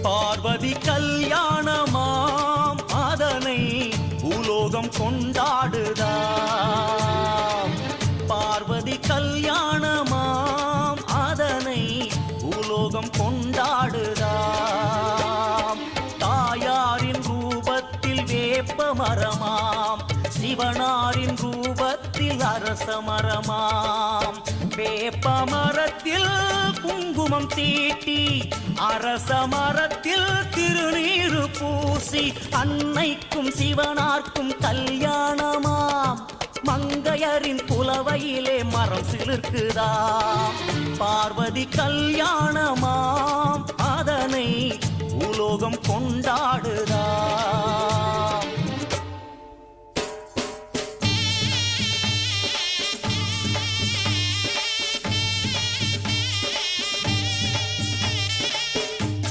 பார்வதி கல்யாணமாம் அதனை பூலோகம் கொண்டாடுதாம். பார்வதி கல்யாணமாம் அதனை பூலோகம் கொண்டாடுதாம். தாயாரின் ரூபத்தில் வேப்ப மரமாம், சிவனாரின் ரூபத்தில் அரச மரமாம். வேப்ப மரத்தில் குங்குமம் தீட்டி, அரச மரத்தில் திருநீரு பூசி, அன்னைக்கும் சிவனார்க்கும் கல்யாணமாம். மங்கையரின் புலவையிலே மரம் சிலிர்க்குதாம். பார்வதி கல்யாணமாம் அதனை பூலோகம் கொண்டாடுதாம்.